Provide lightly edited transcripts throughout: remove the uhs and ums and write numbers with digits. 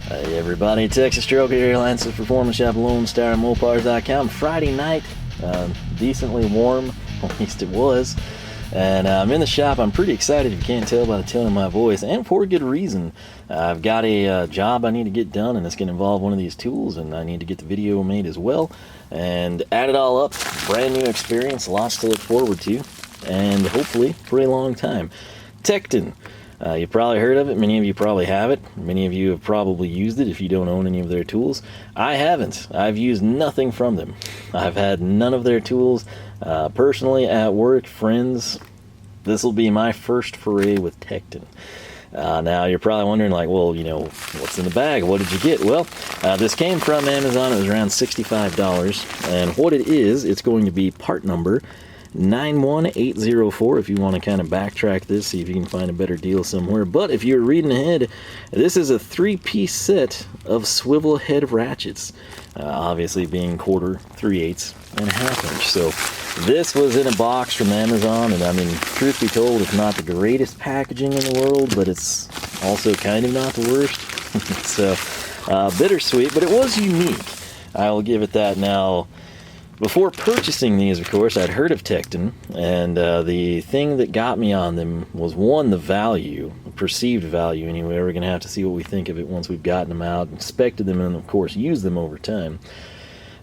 Hey everybody, Texas Stroker here, Lance's Performance Shop, Lone Star, Mopars.com. Friday night, decently warm, at least it was. And I'm in the shop. I'm pretty excited, if you can't tell by the tone of my voice, and for a good reason. I've got a job I need to get done, and it's going to involve one of these tools, and I need to get the video made as well. And add it all up, brand new experience, lots to look forward to, and hopefully for a long time. Tekton. You've probably heard of it. Many of you probably have it. Many of you have probably used it if you don't own any of their tools. I haven't. I've used nothing from them. I've had none of their tools personally, at work, friends. This will be my first foray with Tekton. Now you're probably wondering, like, well, you know, what's in the bag? What did you get? Well, this came from Amazon. It was around $65, and what it is, it's going to be part number 91804 if you want to kind of backtrack this, see if you can find a better deal somewhere. But if you're reading ahead, this is a 3-piece set of swivel head ratchets, obviously being 1/4, 3/8, and 1/2 inch. So this was in a box from Amazon, and I mean, truth be told, it's not the greatest packaging in the world, but it's also kind of not the worst. So bittersweet, but it was unique, I will give it that. Now, before purchasing these, of course, I'd heard of Tekton, and the thing that got me on them was, one, the value, perceived value anyway. We're going to have to see what we think of it once we've gotten them out, inspected them, and of course used them over time.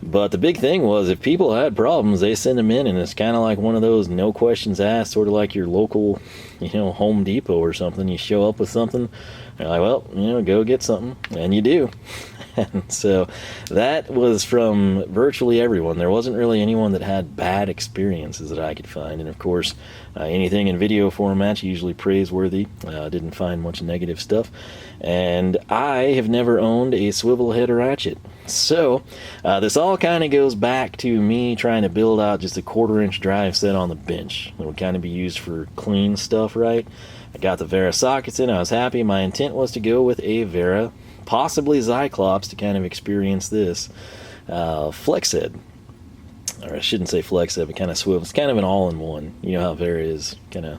But the big thing was, if people had problems, they send them in, and it's kind of like one of those no questions asked, sort of like your local, you know, Home Depot or something. You show up with something, you're like, well, you know, go get something, and you do. And so that was from virtually everyone. There wasn't really anyone that had bad experiences that I could find. And of course, anything in video format's usually praiseworthy. Didn't find much negative stuff. And I have never owned a swivel head ratchet. So this all kind of goes back to me trying to build out just a 1/4 inch drive set on the bench. It would kind of be used for clean stuff, right? I got the Vera sockets in. I was happy. My intent was to go with a Vera, possibly Cyclops, to kind of experience this flex head. Or I shouldn't say flex head, but kind of swivel. It's kind of an all-in-one. You know how Vera is, kind of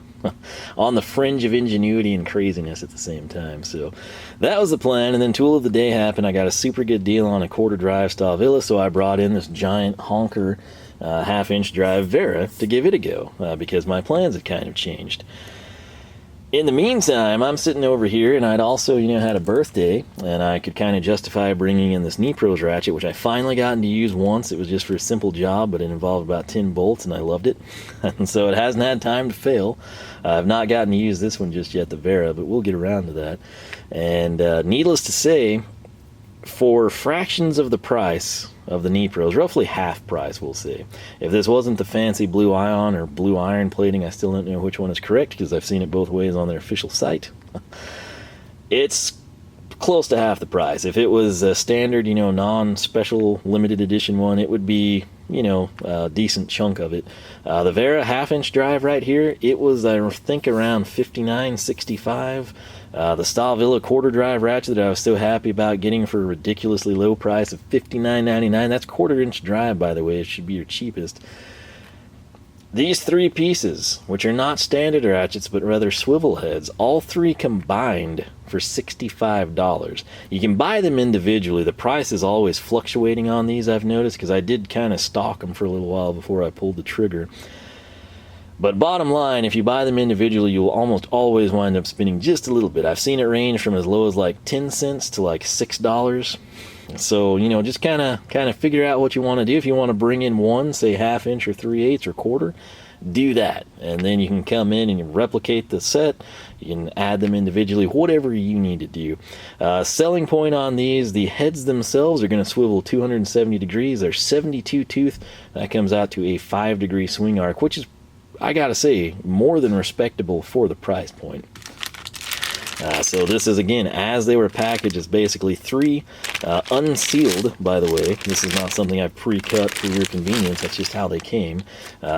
on the fringe of ingenuity and craziness at the same time. So that was the plan, and then tool of the day happened. I got a super good deal on a 1/4 drive style Villa, so I brought in this giant honker 1/2 inch drive Vera to give it a go, because my plans had kind of changed. In the meantime, I'm sitting over here, and I'd also, you know, had a birthday, and I could kind of justify bringing in this Pros ratchet, which I finally gotten to use once. It was just for a simple job, but it involved about 10 bolts, and I loved it. And so it hasn't had time to fail. I've not gotten to use this one just yet, the Vera, but we'll get around to that. And needless to say, for fractions of the price of the Pros, roughly half price, we'll say. If this wasn't the fancy blue ion or blue iron plating, I still don't know which one is correct because I've seen it both ways on their official site. It's close to half the price. If it was a standard, you know, non-special limited edition one, it would be, you know, a decent chunk of it. The Vera 1/2 inch drive right here, it was, I think, around $59.65. The Style Villa 1/4 drive ratchet that I was so happy about getting for a ridiculously low price of $59.99. That's 1/4 inch drive, by the way. It should be your cheapest. These 3 pieces, which are not standard ratchets but rather swivel heads, all 3 combined for $65. You can buy them individually. The price is always fluctuating on these, I've noticed, because I did kind of stalk them for a little while before I pulled the trigger. But bottom line, if you buy them individually, you'll almost always wind up spending just a little bit. I've seen it range from as low as like 10 cents to like $6. So, you know, just kind of figure out what you want to do. If you want to bring in one, say 1/2 inch or 3/8 or 1/4, do that. And then you can come in and you replicate the set. You can add them individually, whatever you need to do. Selling point on these, the heads themselves are going to swivel 270 degrees. They're 72 tooth. That comes out to a 5-degree swing arc, which is, I gotta say, more than respectable for the price point. So this is, again, as they were packaged, it's basically 3 unsealed, by the way. This is not something I've pre-cut for your convenience. That's just how they came.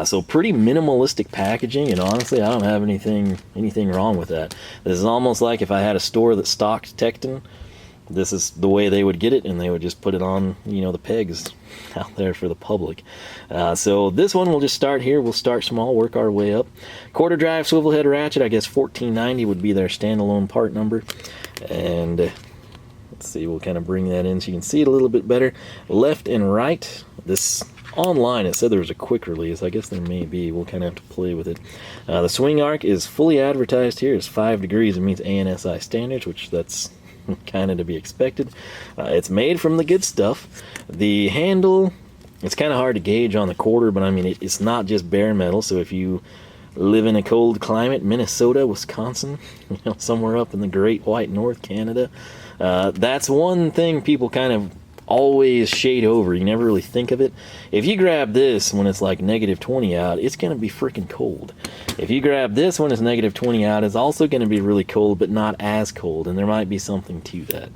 So pretty minimalistic packaging, and honestly, I don't have anything wrong with that. This is almost like if I had a store that stocked Tekton, this is the way they would get it, and they would just put it on, you know, the pegs out there for the public. So this one, we'll just start here. We'll start small, work our way up. 1/4 drive swivel head ratchet, I guess $14.90 would be their standalone part number. And Let's see, we'll kind of bring that in so you can see it a little bit better. Left and right. This online, it said there was a quick release. I guess there may be. We'll kind of have to play with it. The swing arc is fully advertised here. It's 5 degrees. It meets ANSI standards, which that's kind of to be expected. It's made from the good stuff. The handle, it's kind of hard to gauge on the quarter, but I mean, it's not just bare metal. So if you live in a cold climate, Minnesota, Wisconsin, somewhere up in the Great White North, Canada, that's one thing people kind of always shade over. You never really think of it. If you grab this when it's like -20 out, it's going to be freaking cold. If you grab this when it's -20 out, it's also going to be really cold, but not as cold, and there might be something to that.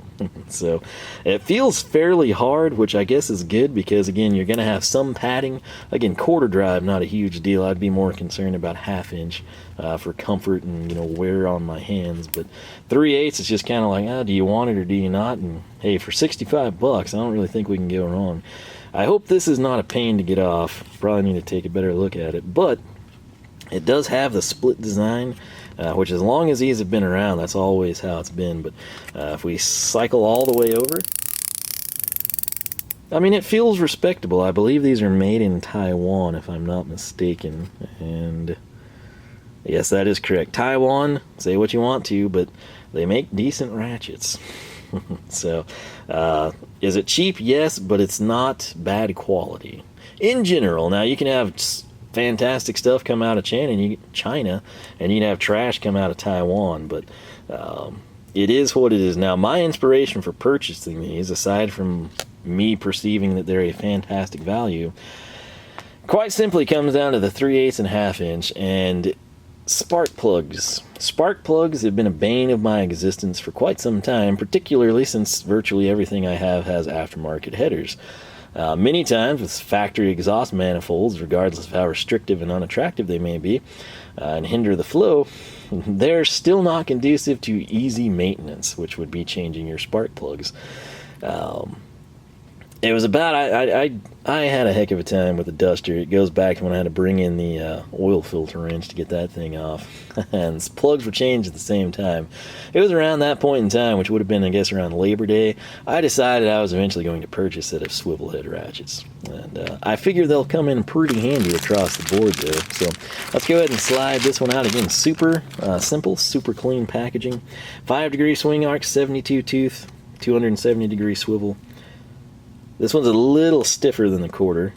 So it feels fairly hard, which I guess is good because, again, you're going to have some padding. Again, quarter drive, not a huge deal. I'd be more concerned about 1/2 inch for comfort and, wear on my hands. But 3/8 is just kind of like, do you want it or do you not? And hey, for $65, I don't really think we can go wrong. I hope this is not a pain to get off. Probably need to take a better look at it. But it does have the split design, which as long as these have been around, that's always how it's been. But if we cycle all the way over, I mean, it feels respectable. I believe these are made in Taiwan, if I'm not mistaken. And yes, that is correct. Taiwan, say what you want to, but they make decent ratchets. So, is it cheap? Yes, but it's not bad quality. In general, now you can have fantastic stuff come out of China, and you can have trash come out of Taiwan, but it is what it is. Now, my inspiration for purchasing these, aside from me perceiving that they're a fantastic value, quite simply comes down to the 3/8 and 1/2 inch, and spark plugs. Spark plugs have been a bane of my existence for quite some time, particularly since virtually everything I have has aftermarket headers. Many times with factory exhaust manifolds, regardless of how restrictive and unattractive they may be, and hinder the flow, they're still not conducive to easy maintenance, which would be changing your spark plugs. It was about, I had a heck of a time with the Duster. It goes back to when I had to bring in the oil filter wrench to get that thing off. And plugs were changed at the same time. It was around that point in time, which would have been, I guess, around Labor Day, I decided I was eventually going to purchase a set of swivel head ratchets. And I figure they'll come in pretty handy across the board there. So let's go ahead and slide this one out. Again, super simple, super clean packaging. 5 degree swing arc, 72 tooth, 270 degree swivel. This one's a little stiffer than the quarter,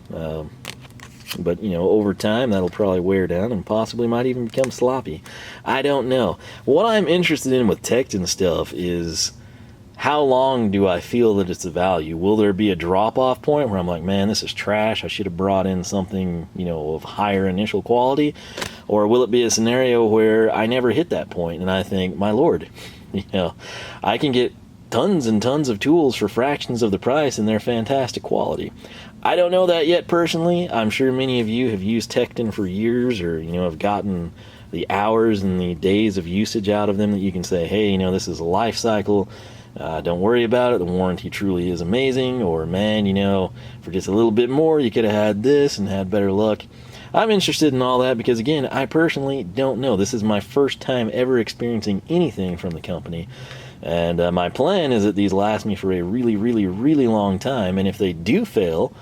but over time that'll probably wear down and possibly might even become sloppy. I don't know. What I'm interested in with Tekton stuff is how long do I feel that it's a value? Will there be a drop-off point where I'm like, man, this is trash, I should have brought in something of higher initial quality? Or will it be a scenario where I never hit that point and I think, my lord, I can get tons and tons of tools for fractions of the price and they're fantastic quality. I don't know that yet personally. I'm sure many of you have used Tekton for years, or have gotten the hours and the days of usage out of them that you can say, hey, this is a life cycle, don't worry about it, the warranty truly is amazing, or man, for just a little bit more you could have had this and had better luck. I'm interested in all that because, again, I personally don't know. This is my first time ever experiencing anything from the company. And my plan is that these last me for a really, really, really long time. And if they do fail,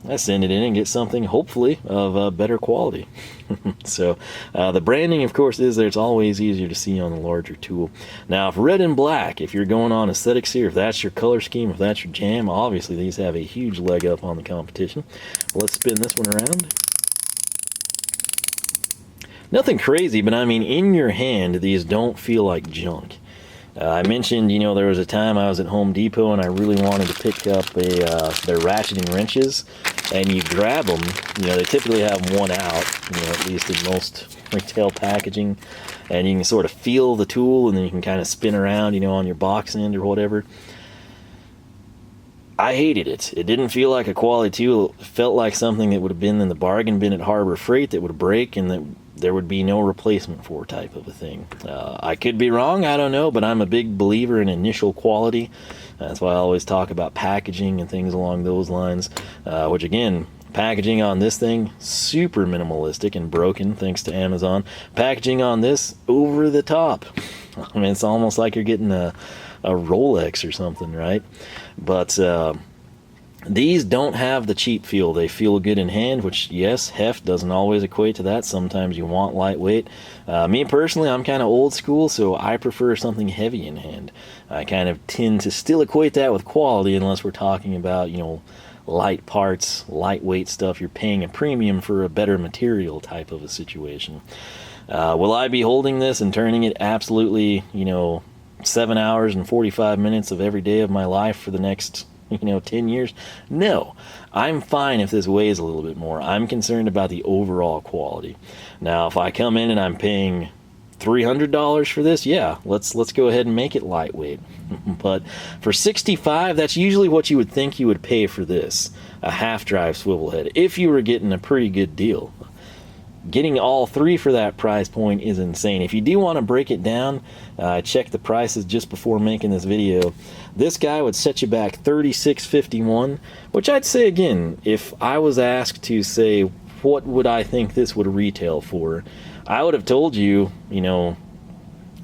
I send it in and get something, hopefully, of better quality. So the branding, of course, is there. It's always easier to see on the larger tool. Now, if red and black, if you're going on aesthetics here, if that's your color scheme, if that's your jam, obviously these have a huge leg up on the competition. Let's spin this one around. Nothing crazy, but I mean, in your hand, these don't feel like junk. I mentioned, there was a time I was at Home Depot and I really wanted to pick up their ratcheting wrenches, and you grab them, they typically have one out, at least in most retail packaging, and you can sort of feel the tool and then you can kind of spin around, on your box end or whatever. I hated it. It didn't feel like a quality tool. It felt like something that would have been in the bargain bin at Harbor Freight that would break and that there would be no replacement for, type of a thing. I could be wrong, I don't know, but I'm a big believer in initial quality. That's why I always talk about packaging and things along those lines, which again, packaging on this thing, super minimalistic and broken thanks to Amazon. Packaging on this, over the top. I mean, it's almost like you're getting a Rolex or something, right? But these don't have the cheap feel. They feel good in hand, which, yes, heft doesn't always equate to that. Sometimes you want lightweight. Me personally, I'm kind of old school, so I prefer something heavy in hand. I kind of tend to still equate that with quality, unless we're talking about, you know, light parts, lightweight stuff. You're paying a premium for a better material type of a situation. Will I be holding this and turning it absolutely, you know, 7 hours and 45 minutes of every day of my life for the next, you know, 10 years? No. I'm fine if this weighs a little bit more. I'm concerned about the overall quality. Now, if I come in and I'm paying $300 for this, yeah, let's go ahead and make it lightweight. But for $65, that's usually what you would think you would pay for this, a half-drive swivel head, if you were getting a pretty good deal. Getting all three for that price point is insane. If you do want to break it down, I checked the prices just before making this video. This guy would set you back $36.51, which I'd say, again, if I was asked to say what would I think this would retail for, I would have told you, you know,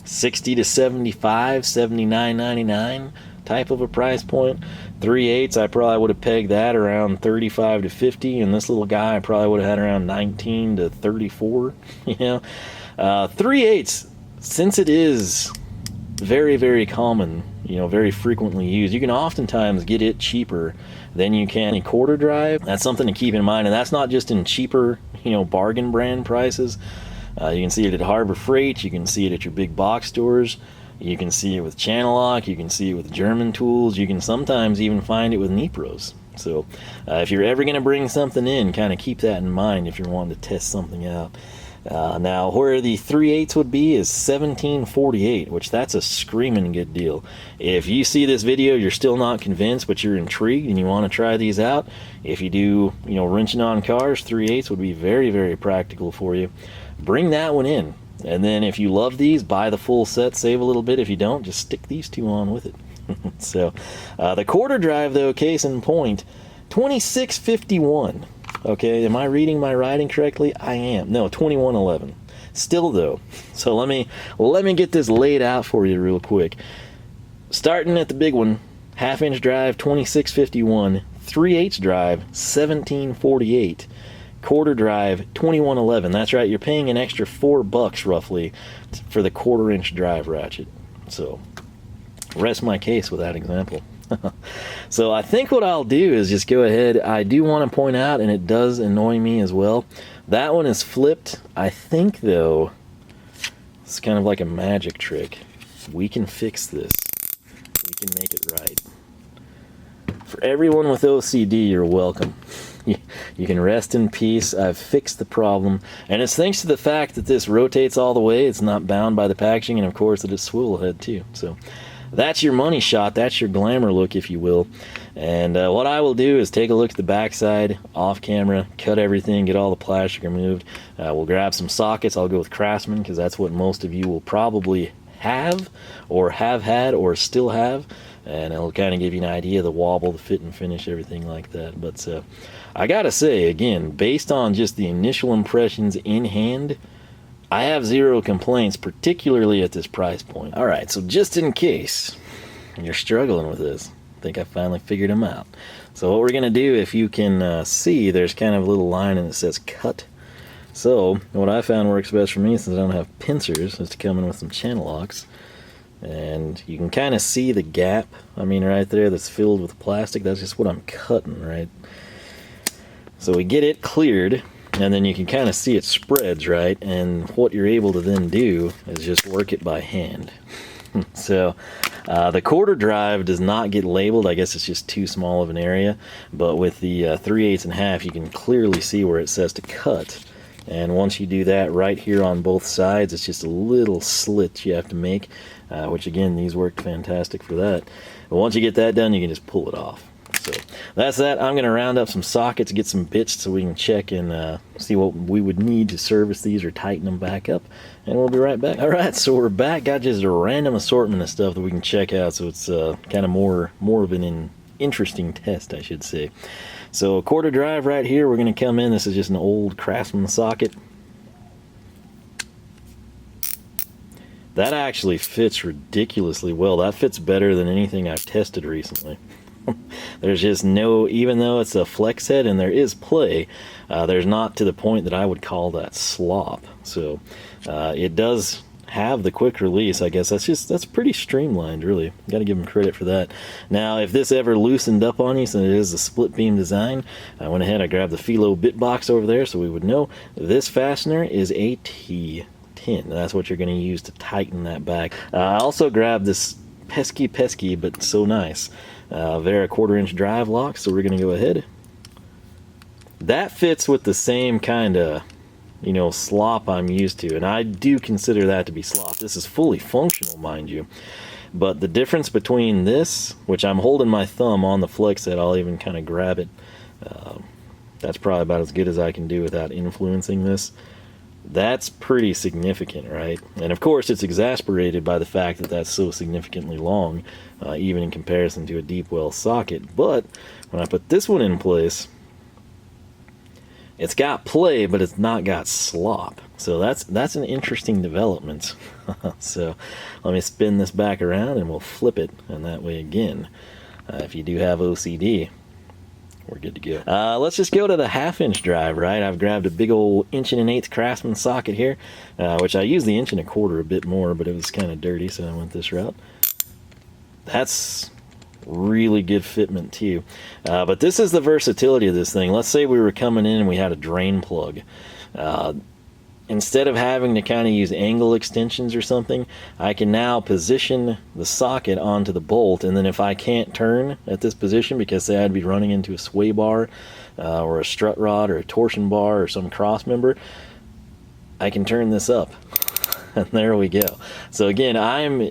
60 to 75, $79.99 type of a price point. 3/8, I probably would have pegged that around 35 to 50, and this little guy I probably would have had around 19 to 34. You know, 3/8, since it is very, very common, you know, very frequently used, you can oftentimes get it cheaper than you can a quarter drive. That's something to keep in mind, and that's not just in cheaper, you know, bargain brand prices. You can see it at Harbor Freight, you can see it at your big box stores, you can see it with Channel Lock, you can see it with German Tools, you can sometimes even find it with Nipros. So if you're ever going to bring something in, kind of keep that in mind if you're wanting to test something out. Now, where the 3/8 would be is $17.48, which that's a screaming good deal. If you see this video, you're still not convinced, but you're intrigued and you want to try these out, if you do, you know, wrenching on cars, 3/8 would be very, very practical for you. Bring that one in. And then if you love these, buy the full set, save a little bit. If you don't, just stick these two on with it. So, the quarter drive, though, case in point, $26.51. Okay, am I reading my writing correctly? I am. No, $21.11. Still, though. So let me get this laid out for you real quick. Starting at the big one, half-inch drive, $26.51. 3/8 drive, $17.48. Quarter drive, $21.11. That's right, you're paying an extra $4 roughly for the 1/4-inch drive ratchet. So, rest my case with that example. So I think what I'll do is just go ahead. I do want to point out, and it does annoy me as well, that one is flipped. I think, though, it's kind of like a magic trick. We can fix this. We can make it right. For everyone with OCD, you're welcome. You can rest in peace. I've fixed the problem, and it's thanks to the fact that this rotates all the way. It's not bound by the packaging, and of course that it's swivel head too. So that's your money shot. That's your glamour look, if you will. And what I will do is take a look at the backside off camera, cut everything, get all the plastic removed. We'll grab some sockets. I'll go with Craftsman because that's what most of you will probably have or have had or still have, and it'll kind of give you an idea of the wobble, the fit and finish, everything like that. But I gotta say, again, based on just the initial impressions in hand, I have zero complaints, particularly at this price point. Alright, so just in case you're struggling with this, I think I finally figured them out. So what we're gonna do, if you can see, there's kind of a little line and it says cut. So what I found works best for me, since I don't have pincers, is to come in with some channel locks. And you can kind of see the gap, I mean, right there, that's filled with plastic. That's just what I'm cutting, right? So we get it cleared, and then you can kind of see it spreads, right? And what you're able to then do is just work it by hand. So the quarter drive does not get labeled. I guess it's just too small of an area. But with the 3/8 and half, you can clearly see where it says to cut. And once you do that right here on both sides, it's just a little slit you have to make, which again, these worked fantastic for that. But once you get that done, you can just pull it off. So that's that. I'm going to round up some sockets, get some bits so we can check and see what we would need to service these or tighten them back up, and we'll be right back. Alright, so we're back. Got just a random assortment of stuff that we can check out, so it's kind of more of an interesting test, I should say. So a quarter drive right here, we're going to come in. This is just an old Craftsman socket. That actually fits ridiculously well. That fits better than anything I've tested recently. There's just no, even though it's a flex head and there is play, there's not to the point that I would call that slop. So it does have the quick release. I guess that's pretty streamlined, really. Got to give them credit for that. Now, if this ever loosened up on you, since it is a split beam design, I went ahead, I grabbed the Philo bit box over there so we would know this fastener is a T10. That's what you're going to use to tighten that back. I also grabbed this pesky but so nice Vera 1/4 inch drive lock, so we're going to go ahead. That fits with the same kind of, you know, slop I'm used to, and I do consider that to be slop. This is fully functional, mind you, but the difference between this, which I'm holding my thumb on the flex head, I'll even kind of grab it, that's probably about as good as I can do without influencing this. That's pretty significant, right? And of course it's exasperated by the fact that that's so significantly long, even in comparison to a deep well socket. But when I put this one in place, it's got play, but it's not got slop. So that's an interesting development. So let me spin this back around and we'll flip it, and that way again, if you do have OCD, we're good to go. Let's just go to the 1/2 inch drive, right? I've grabbed a big old 1 1/8" Craftsman socket here, which I use the 1 1/4" a bit more, but it was kind of dirty, so I went this route. That's really good fitment too. But this is the versatility of this thing. Let's say we were coming in and we had a drain plug. Instead of having to kind of use angle extensions or something, I can now position the socket onto the bolt, and then if I can't turn at this position, because say I'd be running into a sway bar or a strut rod or a torsion bar or some cross member, I can turn this up. And there we go. So again,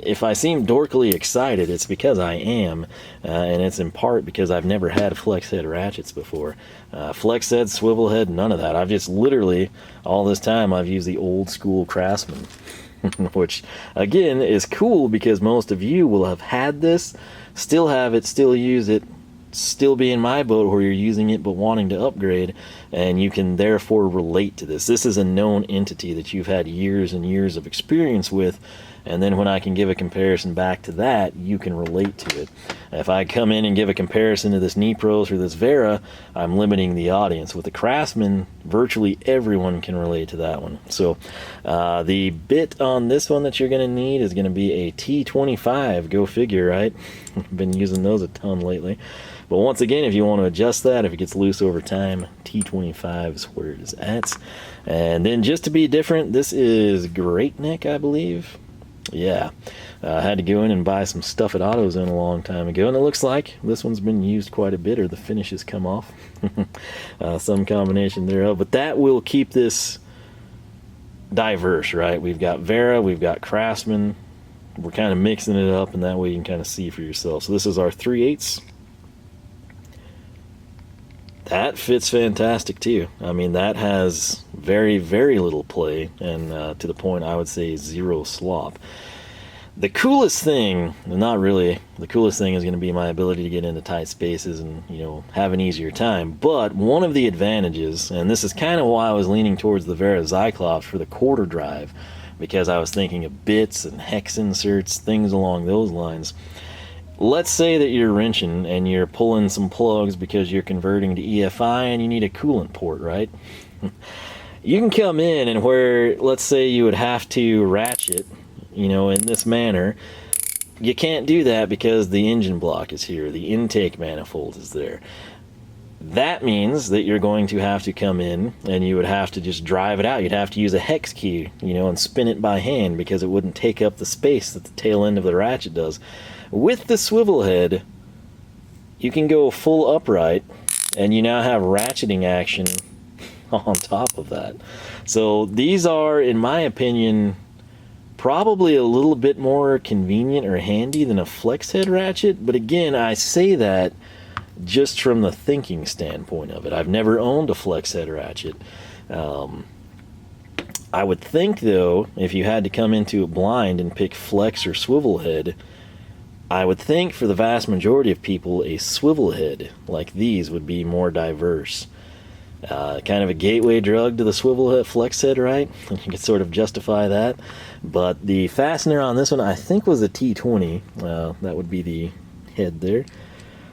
if I seem dorkily excited, it's because I am, and it's in part because I've never had flex head ratchets before. Flex head, swivel head, none of that. I've just literally, all this time, I've used the old school Craftsman, which again is cool because most of you will have had this, still have it, still use it, still be in my boat where you're using it but wanting to upgrade, and you can therefore relate to this. This is a known entity that you've had years and years of experience with, and then when I can give a comparison back to that, you can relate to it. If I come in and give a comparison to this Nipros or this Vera, I'm limiting the audience. With the Craftsman, virtually everyone can relate to that one. So the bit on this one that you're going to need is going to be a T25, go figure, right? I've been using those a ton lately. But once again, if you want to adjust that, if it gets loose over time, T25 is where it is at. And then just to be different, this is Great Neck, I believe. Yeah, I had to go in and buy some stuff at AutoZone a long time ago, and it looks like this one's been used quite a bit, or the finishes come off. Some combination thereof. But that will keep this diverse, right? We've got Vera, we've got Craftsman. We're kind of mixing it up, and that way you can kind of see for yourself. So this is our 3/8. That fits fantastic too. I mean, that has very, very little play, and to the point I would say 0 slop. The coolest thing, not really, the coolest thing is going to be my ability to get into tight spaces and, you know, have an easier time. But one of the advantages, and this is kind of why I was leaning towards the Vera Cyclops for the 1/4 drive, because I was thinking of bits and hex inserts, things along those lines. Let's say that you're wrenching and you're pulling some plugs because you're converting to EFI and you need a coolant port, right? You can come in and where, let's say you would have to ratchet, you know, in this manner, you can't do that because the engine block is here, the intake manifold is there. That means that you're going to have to come in and you would have to just drive it out. You'd have to use a hex key, you know, and spin it by hand because it wouldn't take up the space that the tail end of the ratchet does. With the swivel head, you can go full upright and you now have ratcheting action on top of that. So these are, in my opinion, probably a little bit more convenient or handy than a flex head ratchet. But again, I say that just from the thinking standpoint of it. I've never owned a flex head ratchet. I would think, though, if you had to come into it blind and pick flex or swivel head, I would think for the vast majority of people, a swivel head like these would be more diverse. Kind of a gateway drug to the swivel head flex head, right? You can sort of justify that. But the fastener on this one, I think, was a T20. That would be the head there.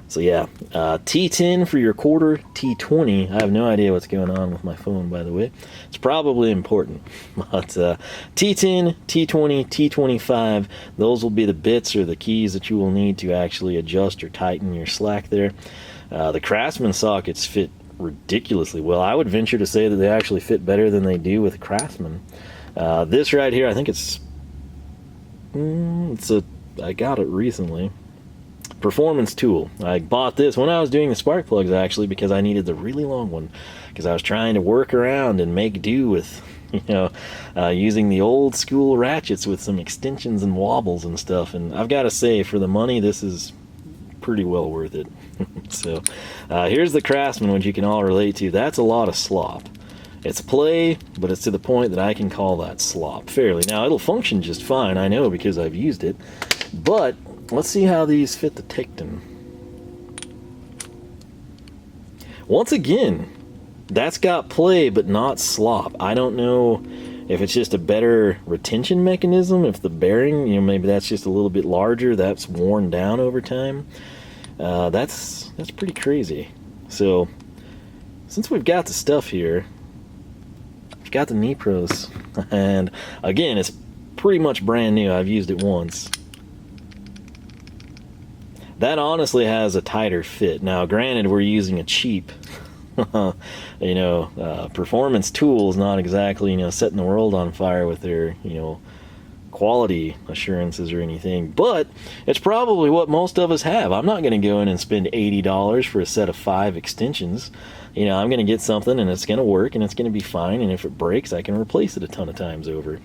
So yeah, T10 for your quarter, T20. I have no idea what's going on with my phone, by the way. It's probably important. But T10, T20, T25, those will be the bits or the keys that you will need to actually adjust or tighten your slack there. The Craftsman sockets fit ridiculously well. I would venture to say that they actually fit better than they do with Craftsman. This right here, I think I got it recently. Performance tool. I bought this when I was doing the spark plugs, actually, because I needed the really long one, because I was trying to work around and make do with, using the old school ratchets with some extensions and wobbles and stuff. And I've got to say, for the money, this is pretty well worth it. So here's the Craftsman, which you can all relate to. That's a lot of slop. It's play, but it's to the point that I can call that slop fairly. Now, it'll function just fine, I know, because I've used it, but let's see how these fit the Tekton. Once again, that's got play, but not slop. I don't know if it's just a better retention mechanism, if the bearing, maybe that's just a little bit larger, that's worn down over time. That's pretty crazy. So, since we've got the stuff here, we've got the knee pros, and again, it's pretty much brand new. I've used it once. That honestly has a tighter fit. Now, granted, we're using a cheap, performance tools, not exactly, setting the world on fire with their, quality assurances or anything, but it's probably what most of us have. I'm not going to go in and spend $80 for a set of 5 extensions. I'm going to get something and it's going to work and it's going to be fine, and if it breaks, I can replace it a ton of times over.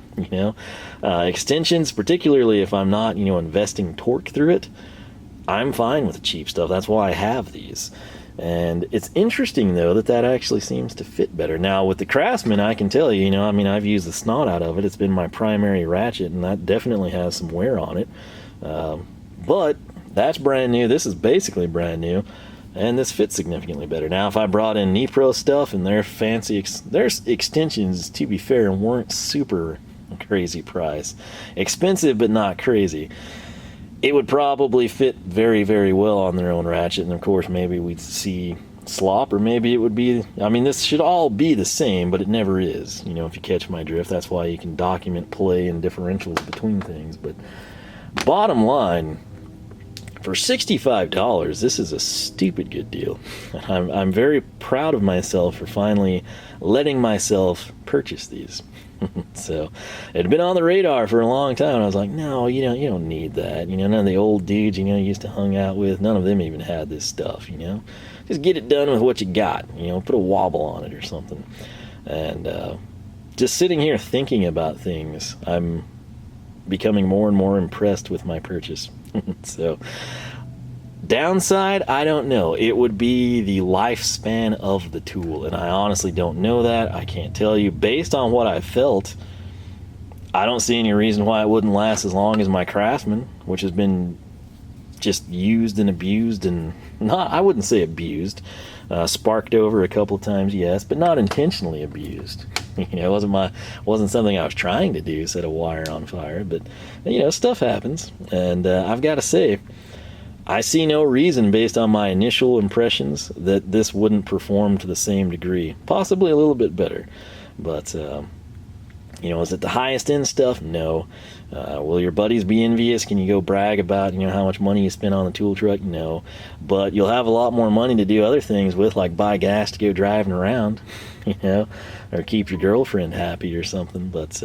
Extensions, particularly if I'm not, investing torque through it, I'm fine with the cheap stuff. That's why I have these. And it's interesting, though, that actually seems to fit better. Now, with the Craftsman, I can tell you, I've used the snot out of it. It's been my primary ratchet, and that definitely has some wear on it. But that's brand new. This is basically brand new, and this fits significantly better. Now, if I brought in Knee-Pro stuff and their fancy, their extensions, to be fair, weren't super crazy price. Expensive, but not crazy. It would probably fit very, very well on their own ratchet, and of course maybe we'd see slop, or maybe it would be, this should all be the same, but it never is, if you catch my drift. That's why you can document play and differentials between things. But bottom line, for $65, this is a stupid good deal. I'm very proud of myself for finally letting myself purchase these. So it had been on the radar for a long time. I was like, no, you don't need that. None of the old dudes, you used to hang out with, none of them even had this stuff, Just get it done with what you got, put a wobble on it or something. And just sitting here thinking about things, I'm becoming more and more impressed with my purchase. So, downside, I don't know. It would be the lifespan of the tool, and I honestly don't know that. I can't tell you. Based on what I felt, I don't see any reason why it wouldn't last as long as my Craftsman, which has been just used and abused, and not, I wouldn't say abused, sparked over a couple of times, yes, but not intentionally abused. It wasn't something I was trying to do, set a wire on fire, but stuff happens, and I've got to say, I see no reason, based on my initial impressions, that this wouldn't perform to the same degree. Possibly a little bit better. But, is it the highest end stuff? No. Will your buddies be envious? Can you go brag about, how much money you spent on the tool truck? No. But you'll have a lot more money to do other things with, like buy gas to go driving around, or keep your girlfriend happy or something. But,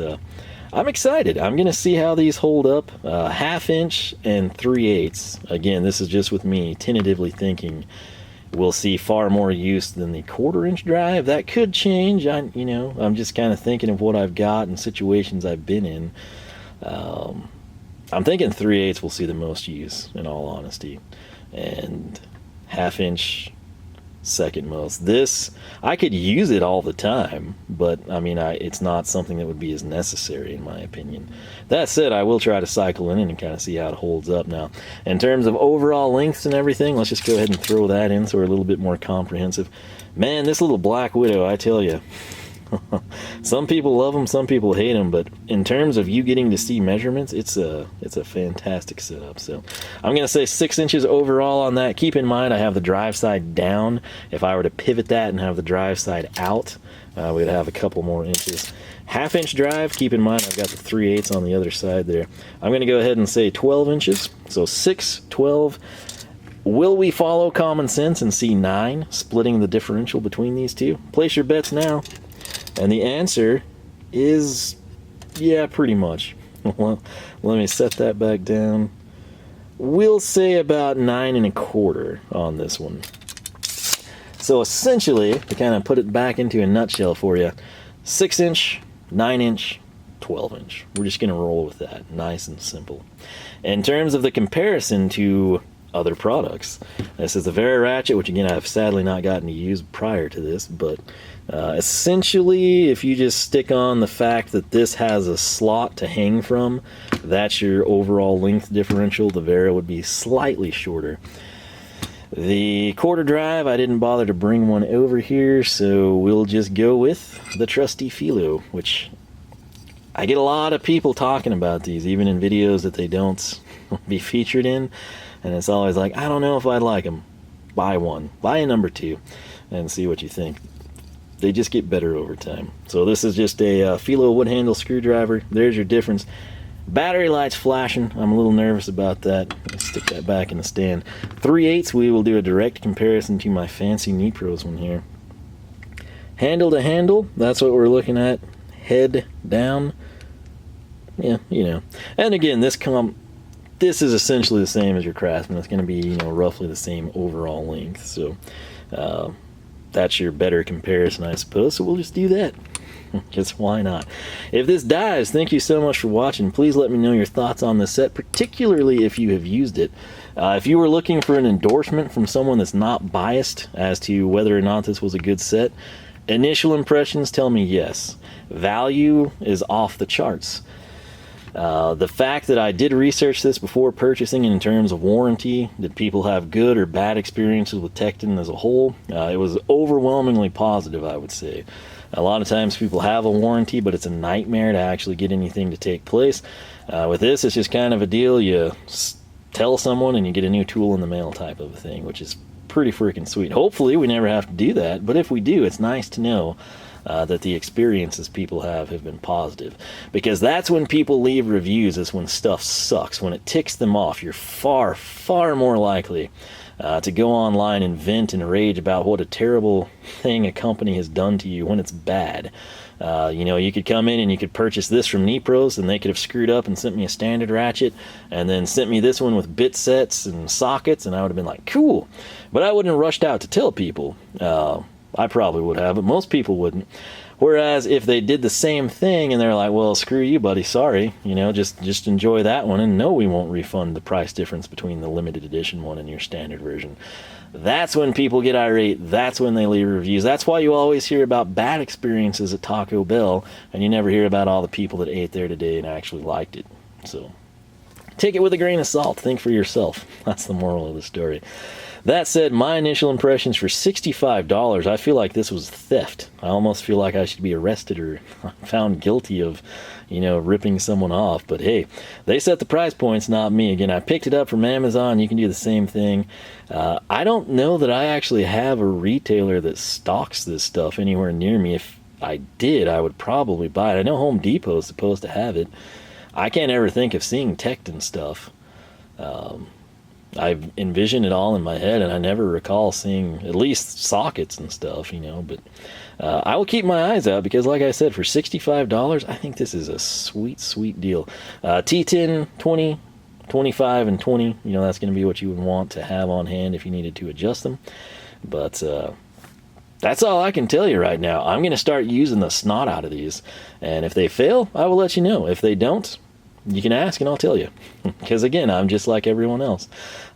I'm excited. I'm going to see how these hold up. 1/2 inch and 3/8. Again, this is just with me tentatively thinking we'll see far more use than the 1/4 inch drive. That could change. I'm just kind of thinking of what I've got and situations I've been in. I'm thinking 3/8 will see the most use, in all honesty. And 1/2 inch second most. This, I could use it all the time, but I mean, it's not something that would be as necessary in my opinion. That said, I will try to cycle in and kind of see how it holds up. Now, in terms of overall lengths and everything, let's just go ahead and throw that in so we're a little bit more comprehensive. Man, this little Black Widow, I tell you, some people love them, some people hate them, but in terms of you getting to see measurements, it's a fantastic setup. So I'm going to say 6 inches overall on that. Keep in mind I have the drive side down. If I were to pivot that and have the drive side out, we'd have a couple more inches. Half-inch drive, keep in mind I've got the 3/8 on the other side there. I'm going to go ahead and say 12 inches, so 6, 12. Will we follow common sense and see 9, splitting the differential between these two? Place your bets now. And the answer is, yeah, pretty much. Well, let me set that back down. We'll say about 9 1/4 on this one. So essentially, to kind of put it back into a nutshell for you, 6 inch, 9 inch, 12 inch. We're just going to roll with that. Nice and simple. In terms of the comparison to other products, this is the Vera Ratchet, which again I've sadly not gotten to use prior to this, but essentially if you just stick on the fact that this has a slot to hang from, that's your overall length differential. The Vera would be slightly shorter. The quarter drive, I didn't bother to bring one over here, so we'll just go with the trusty Philo, which I get a lot of people talking about these, even in videos that they don't be featured in. And it's always like, I don't know if I'd like them. Buy one. Buy a number 2 and see what you think. They just get better over time. So this is just a Philo wood handle screwdriver. There's your difference. Battery light's flashing. I'm a little nervous about that. Let's stick that back in the stand. 3/8, we will do a direct comparison to my fancy Nipros one here. Handle to handle, that's what we're looking at. Head down. Yeah, you know. And again, this is essentially the same as your Craftsman. It's going to be, you know, roughly the same overall length. So that's your better comparison, I suppose. So we'll just do that. Because why not? If this dies, thank you so much for watching. Please let me know your thoughts on this set, particularly if you have used it. If you were looking for an endorsement from someone that's not biased as to whether or not this was a good set, initial impressions tell me yes. Value is off the charts. The fact that I did research this before purchasing in terms of warranty, did people have good or bad experiences with Tekton as a whole, it was overwhelmingly positive, I would say. A lot of times people have a warranty, but it's a nightmare to actually get anything to take place. With this, it's just kind of a deal. You tell someone and you get a new tool in the mail type of a thing, which is pretty freaking sweet. Hopefully we never have to do that, but if we do, it's nice to know that the experiences people have been positive, because that's when people leave reviews, is when stuff sucks. When it ticks them off, you're far, far more likely to go online and vent and rage about what a terrible thing a company has done to you when it's bad. You know, you could come in and you could purchase this from Nipros and they could have screwed up and sent me a standard ratchet and then sent me this one with bit sets and sockets, and I would have been like, cool. But I wouldn't have rushed out to tell people. I probably would have, but most people wouldn't. Whereas if they did the same thing and they're like, well, screw you, buddy, sorry, you know, just enjoy that one, and no, we won't refund the price difference between the limited edition one and your standard version. That's when people get irate. That's when they leave reviews. That's why you always hear about bad experiences at Taco Bell, and you never hear about all the people that ate there today and actually liked it. So take it with a grain of salt. Think for yourself. That's the moral of the story. That said, my initial impressions for $65, I feel like this was theft. I almost feel like I should be arrested or found guilty of, you know, ripping someone off. But hey, they set the price points, not me. Again, I picked it up from Amazon. You can do the same thing. I don't know that I actually have a retailer that stocks this stuff anywhere near me. If I did, I would probably buy it. I know Home Depot is supposed to have it. I can't ever think of seeing Tekton stuff. I've envisioned it all in my head, and I never recall seeing at least sockets and stuff, you know, but I will keep my eyes out, because like I said, for $65, I think this is a sweet, sweet deal. T10, 20, 25, and 20, you know, that's going to be what you would want to have on hand if you needed to adjust them. But that's all I can tell you right now. I'm going to start using the snot out of these, and if they fail, I will let you know. If they don't, you can ask and I'll tell you. Because again, I'm just like everyone else.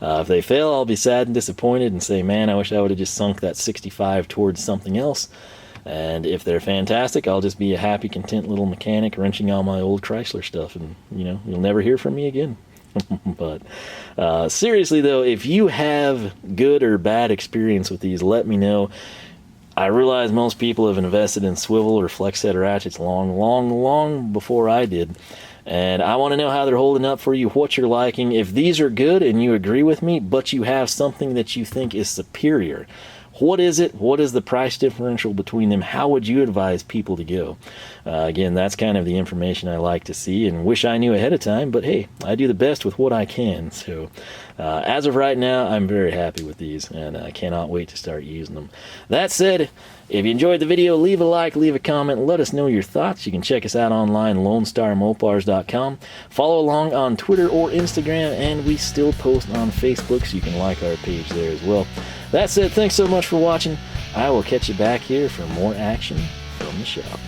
If they fail, I'll be sad and disappointed and say, man, I wish I would have just sunk that 65 towards something else. And if they're fantastic, I'll just be a happy, content little mechanic wrenching all my old Chrysler stuff, and you'll never hear from me again. But seriously though, if you have good or bad experience with these, let me know. I realize most people have invested in swivel or flex head ratchets long before I did. And I want to know how they're holding up for you, what you're liking. If these are good and you agree with me, but you have something that you think is superior, what is it? What is the price differential between them? How would you advise people to go? Again, that's kind of the information I like to see and wish I knew ahead of time, but hey, I do the best with what I can. So as of right now, I'm very happy with these, and I cannot wait to start using them. That said, if you enjoyed the video, leave a like, leave a comment, let us know your thoughts. You can check us out online, LoneStarMopars.com. Follow along on Twitter or Instagram, and we still post on Facebook, so you can like our page there as well. That said, thanks so much for watching. I will catch you back here for more action from the shop.